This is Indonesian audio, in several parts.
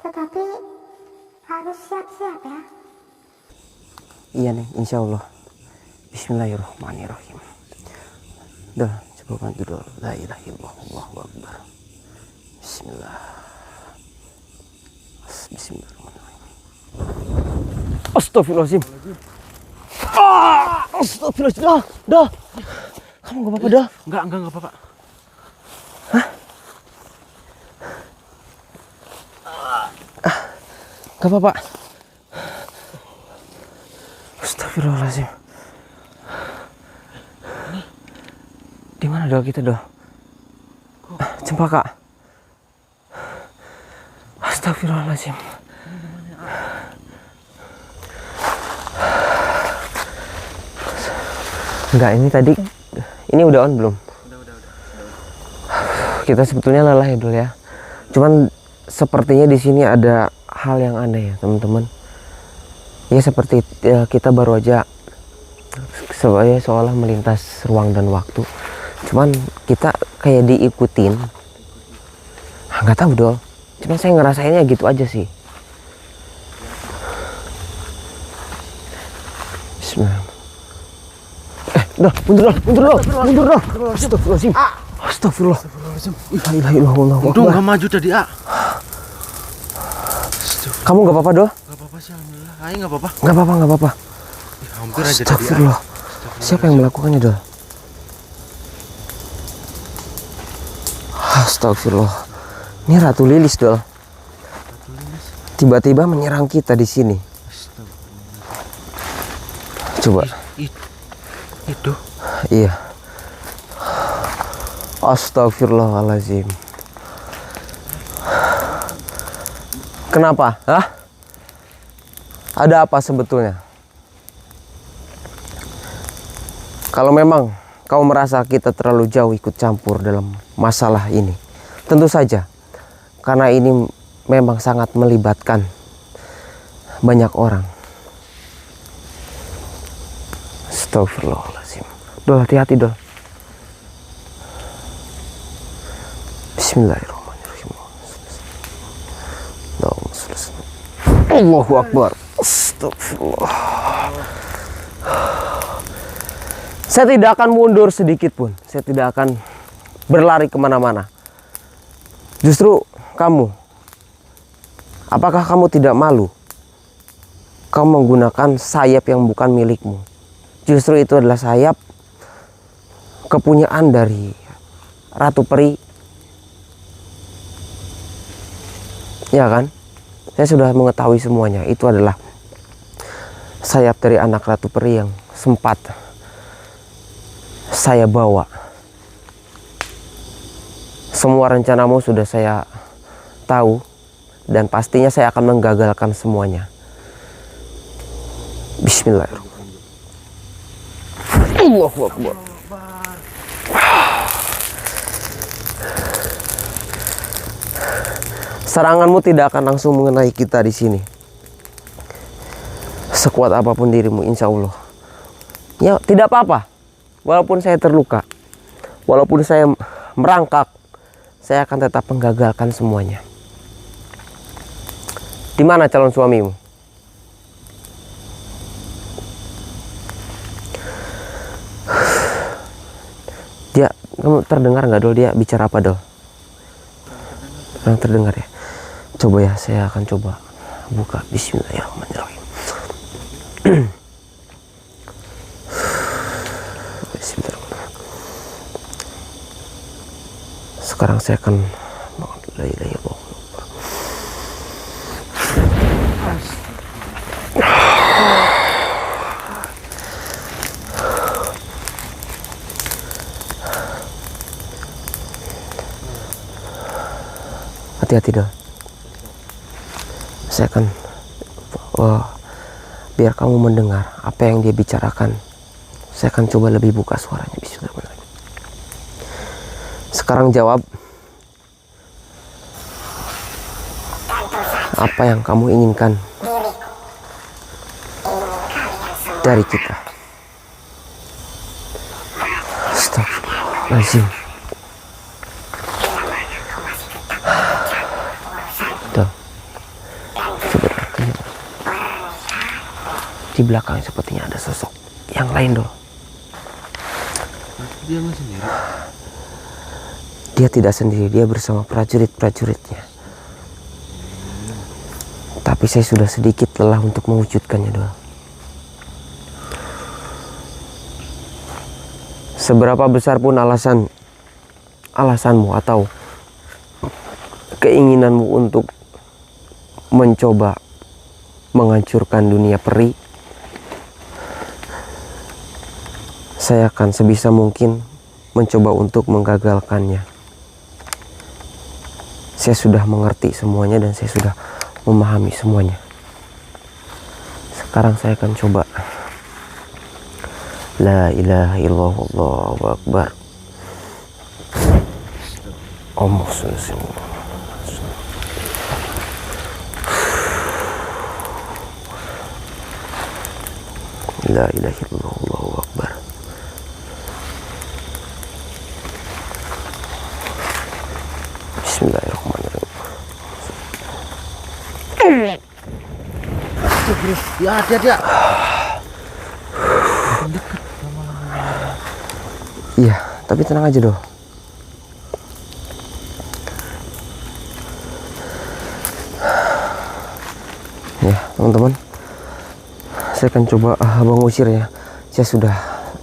Tetapi harus siap-siap ya. Iya nih, insya Allah. Bismillahirrahmanirrahim. Dah, coba bantu dulu. La ilaha illallah, Allahu Akbar. Bismillah. Bismillahirrahmanirrahim. Astagfirullahaladzim. Astagfirullahaladzim. Dah. Kamu gak apa-apa dah? Enggak apa-apa. Hah? Gak apa-apa. Astagfirullahaladzim. Di mana dah kita dah? Cempaka. Astagfirullahaladzim. Enggak, ini tadi. Ini udah on belum? Udah. Kita sebetulnya lelah ya dulu ya. Cuman sepertinya di sini ada hal yang aneh ya teman-teman. Ya seperti ya, kita baru aja seolah melintas ruang dan waktu. Cuman kita kayak diikutin. Nggak tahu dong. Cuman saya ngerasainnya gitu aja sih. Bismillah. Dah, mundur dah. Astagfirullahaladzim. Astagfirullah. La ilaha illallah. Untung gak maju tadi, A. Kamu nggak apa-apa doh? Gak apa-apa sih, alhamdulillah. Ayo gak apa-apa. Nggak apa-apa. Hampir aja tadi, A. Astagfirullah. Siapa yang melakukannya doh? Astagfirullah. Ini Ratu Lilis doh. Tiba-tiba menyerang kita di sini. Coba. Itu. Iya. Astagfirullahaladzim. Kenapa? Hah? Ada apa sebetulnya? Kalau memang kau merasa kita terlalu jauh ikut campur dalam masalah ini, tentu saja. Karena ini memang sangat melibatkan banyak orang. Astagfirullahaladzim. Dol, hati-hati dol. Bismillahirrahmanirrahim. Allahu Akbar. Astagfirullah. Saya tidak akan mundur sedikit pun. Saya tidak akan berlari kemana-mana. Justru kamu, apakah kamu tidak malu? Kamu menggunakan sayap yang bukan milikmu. Justru itu adalah sayap kepunyaan dari Ratu Peri. Ya kan? Saya sudah mengetahui semuanya. Itu adalah sayap dari anak Ratu Peri yang sempat saya bawa. Semua rencanamu sudah saya tahu. Dan pastinya saya akan menggagalkan semuanya. Bismillahirrahmanirrahim. Allahu Akbar. Seranganmu tidak akan langsung mengenai kita di sini. Sekuat apapun dirimu, insya Allah. Ya, tidak apa-apa. Walaupun saya terluka, walaupun saya merangkak, saya akan tetap menggagalkan semuanya. Di mana calon suamimu? Dia, kamu terdengar nggak dol? Dia bicara apa dol? Yang terdengar ya. Coba ya, saya akan coba buka. Bismillahirrahmanirrahim. Bismillahirrahmanirrahim. Sekarang saya akan la ilaha illallah. Hati-hati dah. Saya akan biar kamu mendengar apa yang dia bicarakan. Saya akan coba lebih buka suaranya. Bismillahirrahmanirrahim. Sekarang jawab. Apa yang kamu inginkan dari kita? Astagfirullahaladzim. Di belakang sepertinya ada sosok yang lain, Dol. Dia nggak sendiri. Dia tidak sendiri, dia bersama prajurit-prajuritnya. Tapi saya sudah sedikit lelah untuk mewujudkannya, Dol. Seberapa besar pun alasanmu atau keinginanmu untuk mencoba menghancurkan dunia peri, saya akan sebisa mungkin mencoba untuk menggagalkannya. Saya sudah mengerti semuanya dan saya sudah memahami semuanya. Sekarang saya akan coba. La ilaha illallah, Allahu akbar. Allahumma shalli ala La ilaha illallah, Allahu akbar. Bismillahirrahmanirrahim. Ya, dia. Iya, tapi tenang aja, Dol. Ya, teman-teman, saya akan coba mengusirnya. Saya sudah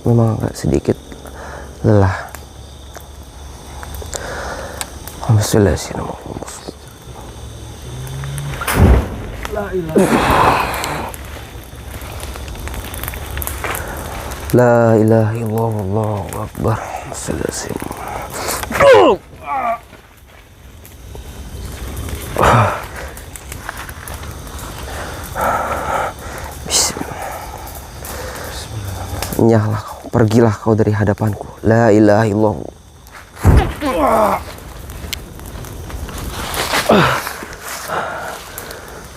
memang agak sedikit lelah. La ilaha illallah, Allahu akbar. Nyahlah kau, pergilah kau dari hadapanku. La ilaha illallah.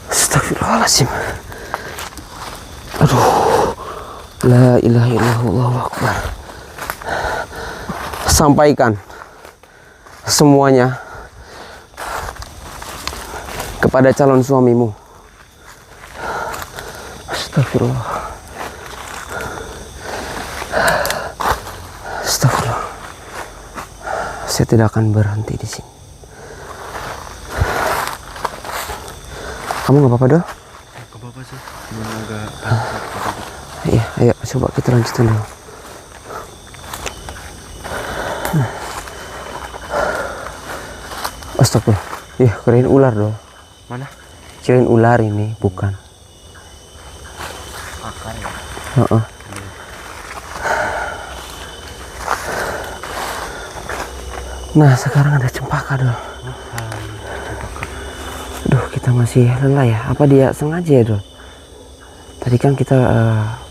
Astagfirullahaladzim. Aduh. La ilaha illallah, Allahu akbar. Sampaikan semuanya kepada calon suamimu. Astagfirullah. Astagfirullah. Saya tidak akan berhenti di sini. Kamu nggak apa-apa, Dol? Nggak apa-apa sih, cuma agak. Iya, ayo coba kita lanjutin dulu. Astagfirullah. Iya, kirain ular, Dol. Mana? Kirain ular ini, bukan. Akar ya? Heeh. Nah, sekarang ada cempaka, Dol. Duh, kita masih lelah ya. Apa dia sengaja ya, Dol? Tadi kan kita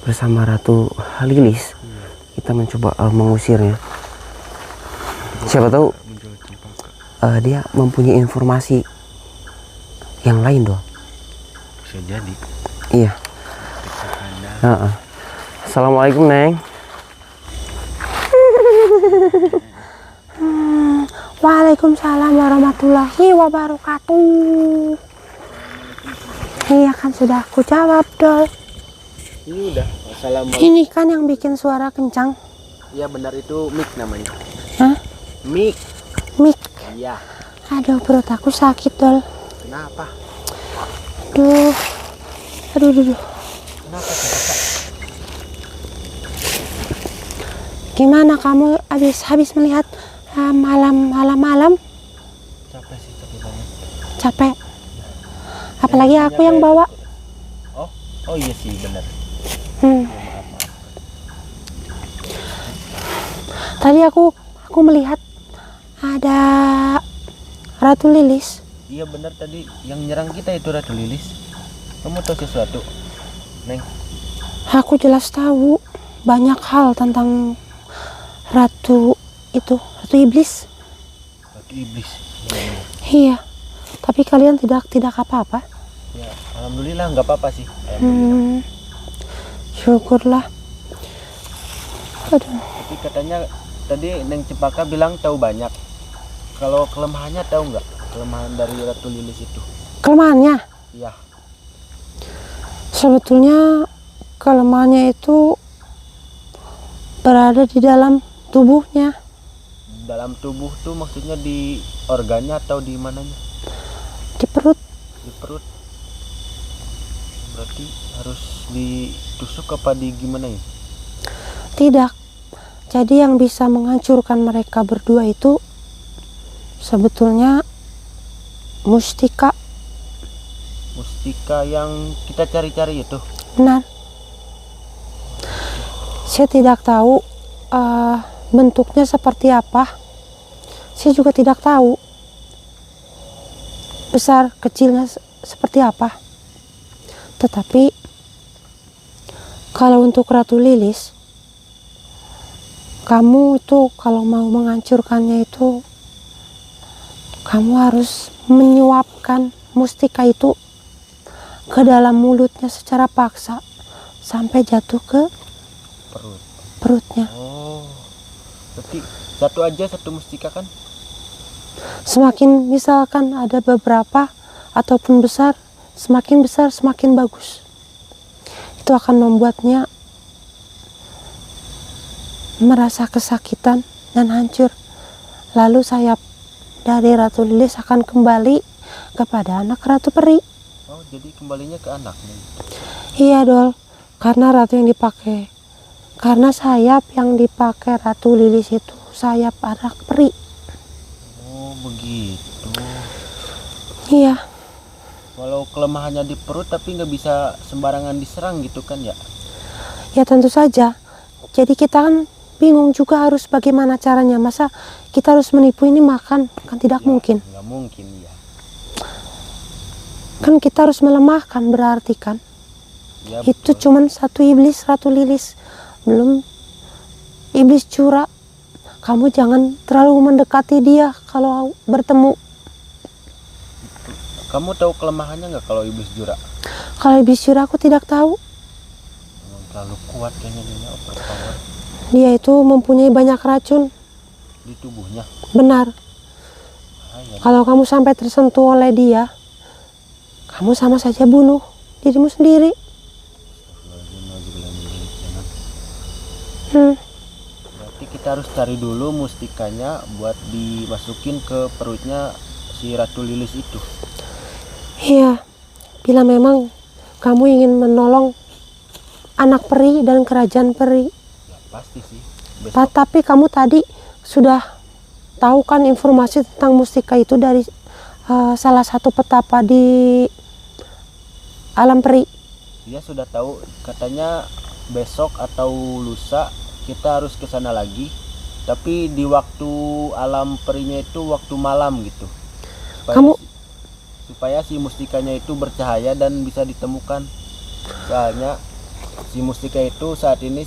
bersama Ratu Lilis, kita mencoba mengusirnya. Siapa tahu dia mempunyai informasi yang lain, Dol. Bisa jadi. Iya. Assalamualaikum, Neng. Waalaikumsalam warahmatullahi wabarakatuh. Iya kan sudah aku jawab, Dol. Ini udah. Assalamualaikum. Ini kan yang bikin suara kencang. Iya benar, itu mic namanya. Hah? Mic. Mik. Iya. Aduh, perut aku sakit, Dol. Kenapa? Aduh. Aduh. Kenapa sih? Gimana kamu habis melihat malam-malam? Capek sih, capek banget. Capek. Apalagi aku yang bawa. Oh iya sih, benar. Tadi aku melihat ada Ratu Lilis. Iya benar, tadi yang nyerang kita itu Ratu Lilis. Kamu tahu sesuatu, Neng? Aku jelas tahu banyak hal tentang Ratu Iblis. Ratu Iblis. Iya. Tapi kalian tidak apa-apa. Ya, alhamdulillah nggak apa-apa sih. Syukurlah. Aduh. Tapi katanya tadi Neng Cempaka bilang tahu banyak. Kalau kelemahannya tahu nggak? Kelemahan dari Ratu Lilis itu? Kelemahannya? Iya. Sebetulnya kelemahannya itu berada di dalam tubuhnya. Dalam tubuh tuh maksudnya di organnya atau di mananya? Di perut. Di perut. Berarti harus ditusuk apa di gimana ya? Tidak. Jadi yang bisa menghancurkan mereka berdua itu sebetulnya mustika. Mustika yang kita cari-cari itu. Benar. Saya tidak tahu bentuknya seperti apa. Saya juga tidak tahu besar kecilnya seperti apa. Tetapi kalau untuk Ratu Lilis, kamu itu kalau mau menghancurkannya itu kamu harus menyuapkan mustika itu ke dalam mulutnya secara paksa sampai jatuh ke perutnya. Oh, berarti satu aja satu mustika kan? Semakin misalkan ada beberapa ataupun besar, semakin besar semakin bagus. Itu akan membuatnya merasa kesakitan dan hancur. Lalu sayap dari Ratu Lilis akan kembali kepada anak Ratu Peri. Oh, jadi kembalinya ke anaknya. Iya, Dol. Karena ratu yang dipakai, karena sayap yang dipakai Ratu Lilis itu sayap anak peri. Oh, begitu. Iya. Walau kelemahannya di perut tapi nggak bisa sembarangan diserang gitu kan ya? Ya tentu saja. Jadi kita kan bingung juga harus bagaimana caranya. Masa kita harus menipu ini makan? Kan tidak mungkin. Nggak mungkin ya. Kan kita harus melemahkan berarti kan. Ya, Itu betul. cuman satu iblis Ratu Lilis. Belum iblis Jura. Kamu jangan terlalu mendekati dia kalau bertemu. Kamu tahu kelemahannya nggak kalau iblis Jura? Kalau iblis Jura aku tidak tahu. Terlalu kuat kayaknya dia, overpower Dia itu mempunyai banyak racun. di tubuhnya. Benar. Bahaya. Kalau kamu sampai tersentuh oleh dia, kamu sama saja bunuh dirimu sendiri. Berarti kita harus cari dulu mustikanya buat dimasukin ke perutnya si Ratu Lilis itu. Iya, bila memang kamu ingin menolong anak peri dan kerajaan peri. Ya pasti sih. Besok Tapi kamu tadi sudah tahu kan informasi tentang mustika itu dari salah satu petapa di alam peri. dia sudah tahu, katanya besok atau lusa kita harus ke sana lagi. Tapi di waktu alam perinya itu waktu malam gitu. Supaya si mustikanya itu bercahaya dan bisa ditemukan. Soalnya si mustika itu saat ini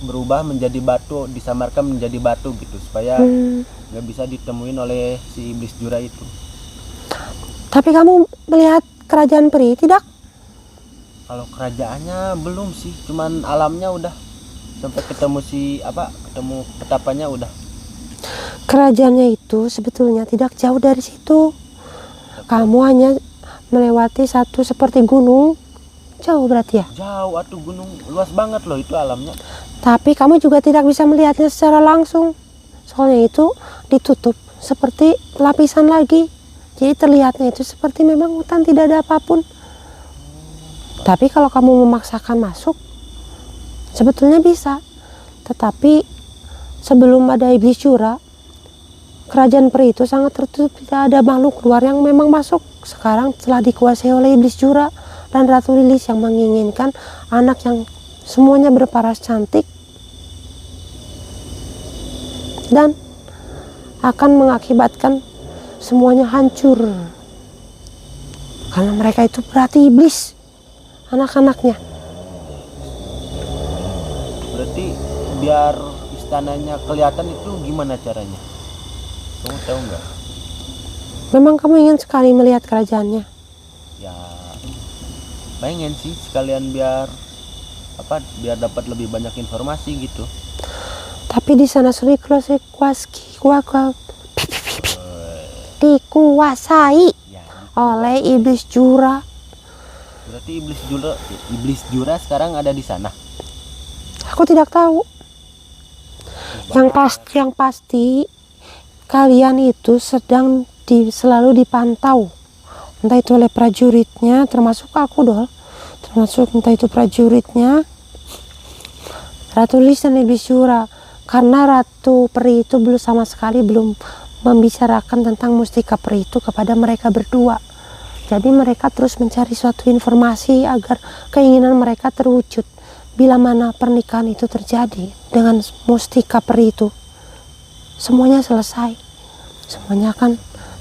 berubah menjadi batu, disamarkan menjadi batu gitu, supaya nggak bisa ditemuin oleh si iblis Jura itu. Tapi kamu melihat kerajaan peri tidak? Kalau kerajaannya belum sih, cuman alamnya udah. Sampai ketemu ketemu petapanya udah. Kerajaannya itu sebetulnya tidak jauh dari situ. Kamu hanya melewati satu seperti gunung. Jauh berarti ya? Jauh atuh, gunung luas banget loh itu alamnya. Tapi kamu juga tidak bisa melihatnya secara langsung. Soalnya itu ditutup seperti lapisan lagi. Jadi terlihatnya itu seperti memang hutan, tidak ada apapun. Tapi kalau kamu memaksakan masuk, sebetulnya bisa. Tetapi sebelum ada iblis Jura, kerajaan peri itu sangat tertutup. Tidak ada makhluk luar yang memang masuk. Sekarang telah dikuasai oleh iblis Jura dan Ratu Lilis yang menginginkan anak yang semuanya berparas cantik dan akan mengakibatkan semuanya hancur, karena mereka itu berarti iblis anak-anaknya. Berarti biar istananya kelihatan itu gimana caranya? Kamu tahu nggak? Memang kamu ingin sekali melihat kerajaannya? Ya pengen sih, sekalian biar dapat lebih banyak informasi gitu. Tapi di sana sudah dikuasai Ya, oleh iblis Jura. Berarti iblis jura sekarang ada di sana. Aku tidak tahu. Yang pasti kalian itu sedang selalu dipantau. Entah itu oleh prajuritnya, termasuk aku Dol. Termasuk entah itu prajuritnya, Ratu Lis dan Iblis Jura. Karena Ratu Peri itu belum sama sekali belum membicarakan tentang mustika peri itu kepada mereka berdua. Jadi mereka terus mencari suatu informasi agar keinginan mereka terwujud. Bila mana pernikahan itu terjadi dengan mustika peri itu, semuanya selesai. Semuanya akan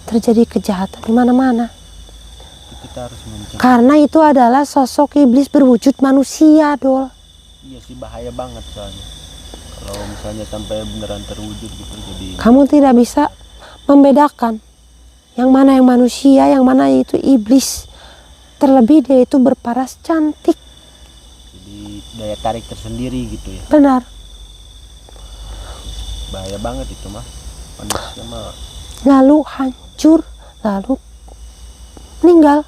terjadi kejahatan di mana-mana. Kita harus mencegah. Karena itu adalah sosok iblis berwujud manusia, Dol. Iya sih, bahaya banget soalnya. Kalau misalnya sampai beneran terwujud gitu, jadi Kamu tidak bisa membedakan yang mana yang manusia, yang mana itu iblis. Terlebih dia itu berparas cantik. jadi daya tarik tersendiri gitu ya. Benar. Bahaya banget itu mah. Manusia mah Lalu hancur, lalu meninggal.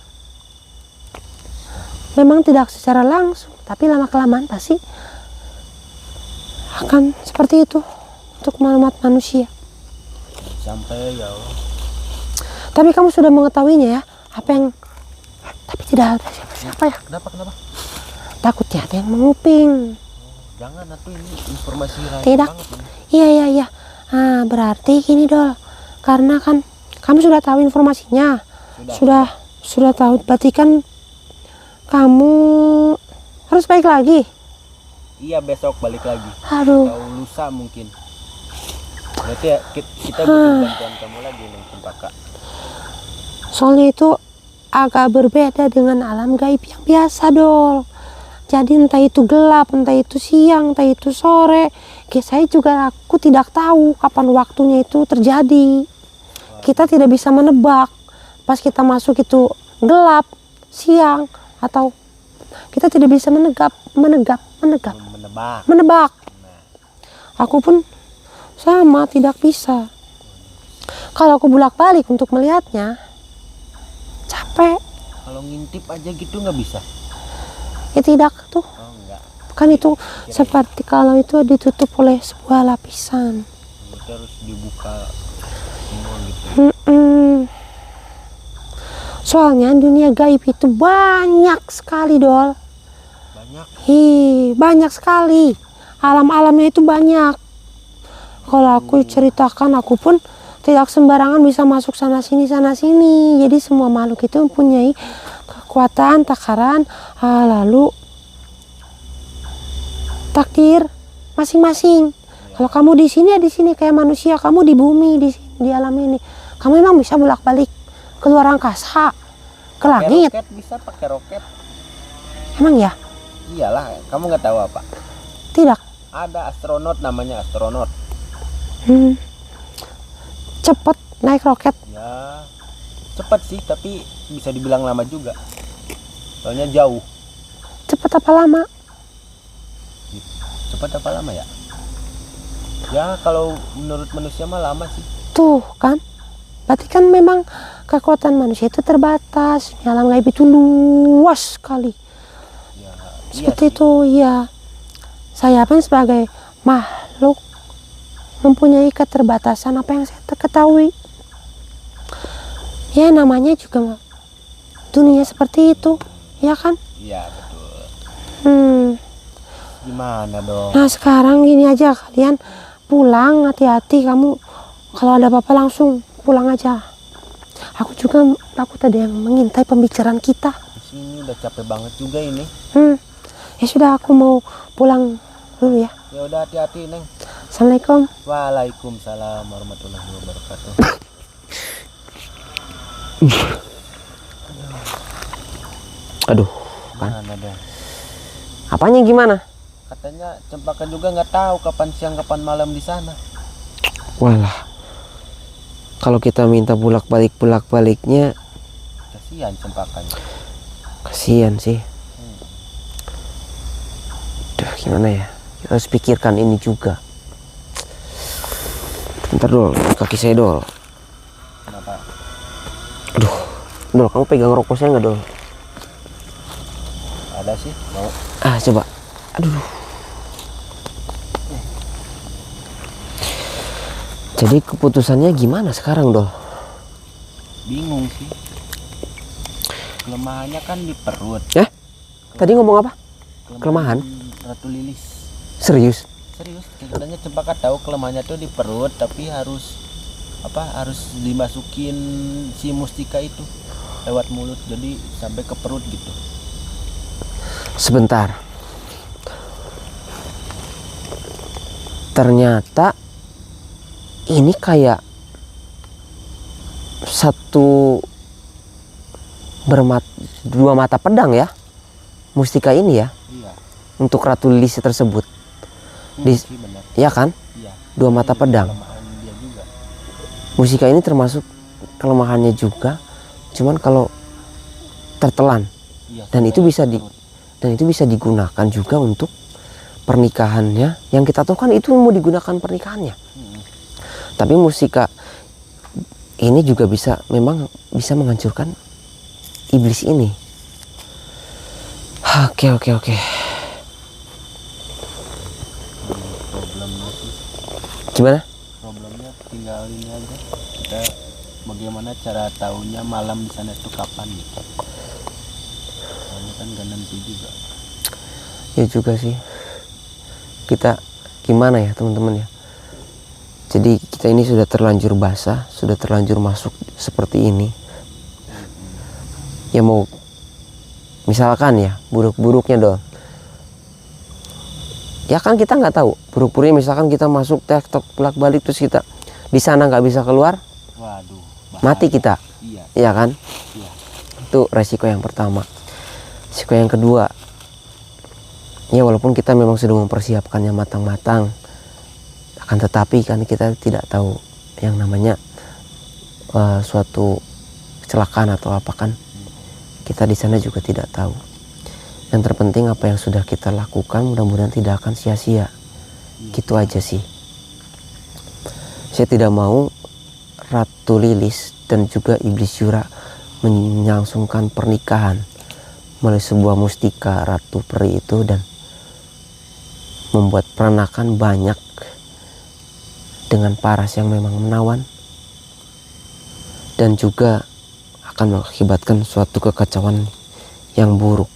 Memang tidak secara langsung, tapi lama-kelamaan pasti akan seperti itu untuk umat manusia. sampai ya Allah. Tapi kamu sudah mengetahuinya ya, apa yang tapi tidak ada siapa-siapa ya. Kenapa? Takutnya ada yang menguping. Jangan atuh, ini informasi rahasia Tidak. banget ini. Iya. Nah, berarti gini Dol. Karena kan kamu sudah tahu informasinya. Sudah tahu. Berarti kan kamu harus balik lagi. Iya, besok balik lagi. Aduh. Atau lusa mungkin. Berarti ya kita butuh bantuan kamu lagi nih, Cempaka. Soalnya itu agak berbeda dengan alam gaib yang biasa, Dol. Jadi entah itu gelap, entah itu siang, entah itu sore. Aku tidak tahu kapan waktunya itu terjadi. Kita tidak bisa menebak. Pas kita masuk itu gelap, siang, atau kita tidak bisa menebak. Aku pun sama, tidak bisa. Kalau aku bolak-balik untuk melihatnya, capek. Kalau ngintip aja gitu nggak bisa. Ya tidak tuh. Oh enggak. Kan itu seperti kalau itu ditutup oleh sebuah lapisan. Berarti harus dibuka semua gitu. Soalnya dunia gaib itu banyak sekali, Dol. Banyak. Banyak sekali. Alam-alamnya itu banyak. Kalau aku ceritakan, aku pun tidak sembarangan bisa masuk sana sini. Jadi semua makhluk itu mempunyai kekuatan, takaran, lalu takdir masing-masing. Kalau kamu di sini ya di sini kayak manusia, kamu di bumi, di alam ini. Kamu memang bisa bolak-balik ke luar angkasa, ke langit. Roket bisa pakai roket. Emang ya? Iyalah, kamu nggak tahu apa? Tidak. Ada astronot, namanya astronot. Cepet naik roket. Ya, cepat sih, tapi bisa dibilang lama juga. Soalnya jauh. Cepet apa lama? Cepat apa lama ya? Ya, kalau menurut manusia mah lama sih. Tuh kan. Berarti kan memang kekuatan manusia itu terbatas. Alam gaib itu luas sekali. Ya, Seperti iya sih. itu, ya. Saya pun sebagai makhluk mempunyai keterbatasan apa yang saya ketahui. Ya namanya juga dunia seperti itu, ya kan? Iya, betul. Gimana dong? Nah sekarang gini aja, kalian pulang hati-hati. Kamu kalau ada apa-apa langsung pulang aja. Aku juga takut ada yang mengintai pembicaraan kita. Di sini udah capek banget juga ini. Ya sudah, aku mau pulang dulu ya. Ya udah, hati-hati, Neng. Assalamualaikum. Waalaikumsalam warahmatullahi wabarakatuh. Aduh, kan. Mana dong? Apanya gimana? Katanya Cempaka juga nggak tahu kapan siang kapan malam di sana. Walah, kalau kita minta bolak-baliknya, Kasihan Cempakanya. kasihan sih. Duh, gimana ya? Kita harus pikirkan ini juga. Bentar Dol, kaki saya Dol. Kenapa? Aduh, Dol, kamu pegang rokok saya nggak Dol? Ada sih, mau. Coba. Aduh. Jadi keputusannya gimana sekarang, Dol? Bingung sih. Kelemahannya kan di perut. Tadi ngomong apa? Kelemahan? Ratu Lilis. Serius? Serius, katanya Cempaka tahu kelemahannya tuh di perut, tapi harus dimasukin si mustika itu lewat mulut, jadi sampai ke perut gitu. Sebentar. Ternyata ini kayak dua mata pedang ya, mustika ini ya, Iya. untuk Ratu Lilis tersebut. Sih benar. Ya kan? Iya. Dua mata pedang. Kelemahan dia juga. Mustika ini termasuk kelemahannya juga, cuman kalau tertelan, Iya, dan itu sampai bisa perut. digunakan juga untuk pernikahannya. Yang kita tahu kan itu mau digunakan pernikahannya. Tapi mustika ini juga memang bisa menghancurkan iblis ini. Oke. Problemnya sih, Gimana? problemnya tinggal ini aja. Kita bagaimana cara tahunya malam di sana itu kapan gitu. Soalnya kan gak nentu juga. Ya juga sih. Kita gimana ya teman-teman ya. Jadi kita ini sudah terlanjur basah, sudah terlanjur masuk seperti ini. Ya mau misalkan ya buruk-buruknya Dol. Ya kan kita nggak tahu buruk-buruknya, misalkan kita masuk tok bolak balik terus kita di sana nggak bisa keluar, Waduh, bahaya. mati kita. Iya. Ya kan? Iya. Itu resiko yang pertama. Resiko yang kedua, ya walaupun kita memang sudah mempersiapkannya matang-matang, akan tetapi kan kita tidak tahu yang namanya suatu kecelakaan atau apa kan. Kita di sana juga tidak tahu. Yang terpenting apa yang sudah kita lakukan mudah-mudahan tidak akan sia-sia. Gitu aja sih. Saya tidak mau Ratu Lilis dan juga Iblis Jura menyangsungkan pernikahan melalui sebuah mustika Ratu Peri itu dan membuat peranakan banyak dengan paras yang memang menawan dan juga akan mengakibatkan suatu kekacauan yang buruk.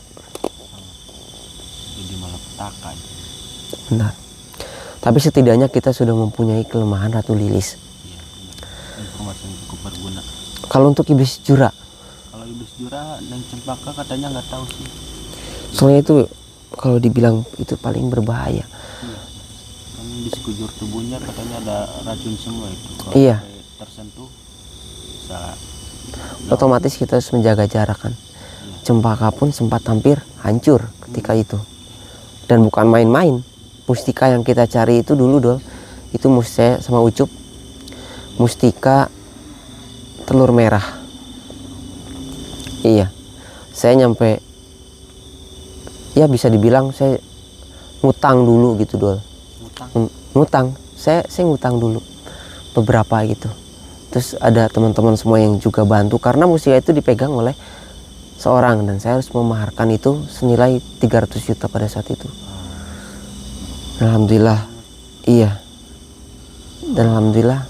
Jadi malapetaka. Benar. Tapi setidaknya kita sudah mempunyai kelemahan Ratu Lilis. Iya, benar. Informasi yang cukup berguna. Kalau untuk Iblis Jura, Kalau Iblis Jura dan Cempaka katanya nggak tahu sih. soalnya itu kalau dibilang itu paling berbahaya. Iya. Kan di sekujur tubuhnya katanya ada racun semua itu. Kalau Iya. sampai tersentuh bisa Otomatis kita harus menjaga jarak kan. Cempaka pun sempat hampir hancur ketika itu. Dan bukan main-main. Mustika yang kita cari itu dulu Dol, itu saya sama Ucup, mustika telur merah. Iya, saya nyampe, ya bisa dibilang saya ngutang dulu gitu Dol. Ngutang, saya ngutang dulu beberapa gitu. Terus ada teman-teman semua yang juga bantu karena mustika itu dipegang oleh seorang dan saya harus memaharkan itu senilai 300 juta pada saat itu. Alhamdulillah, iya. Dan alhamdulillah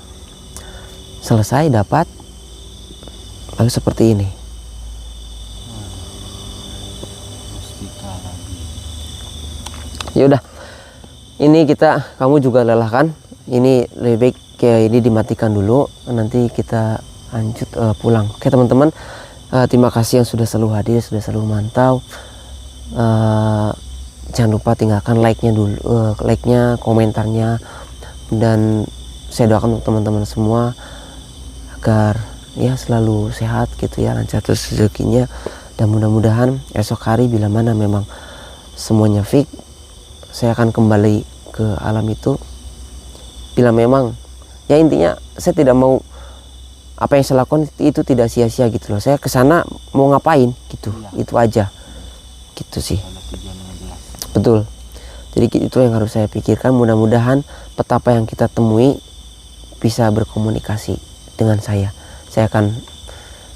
selesai dapat lalu seperti ini. mustika lagi. Ya udah, ini kamu juga lelah kan? Ini lebih baik kayak ini dimatikan dulu, nanti kita lanjut pulang. Oke teman-teman, terima kasih yang sudah selalu hadir, sudah selalu mantau. Jangan lupa tinggalkan like-nya dulu, like-nya, komentarnya, dan saya doakan untuk teman-teman semua agar ya selalu sehat gitu ya, lancar terus rezekinya, dan mudah-mudahan esok hari bila mana memang semuanya fix, saya akan kembali ke alam itu. Bila memang ya intinya saya tidak mau apa yang saya lakukan itu tidak sia-sia gitu loh. Saya kesana mau ngapain gitu, Iya. itu aja gitu sih. Ada tujuan yang jelas. Betul. Jadi itu yang harus saya pikirkan. Mudah-mudahan petapa yang kita temui bisa berkomunikasi dengan saya. Saya akan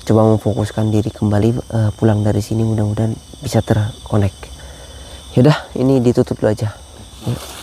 coba memfokuskan diri kembali pulang dari sini, mudah-mudahan bisa terkonek. Yaudah, ini ditutup dulu aja. Yuk.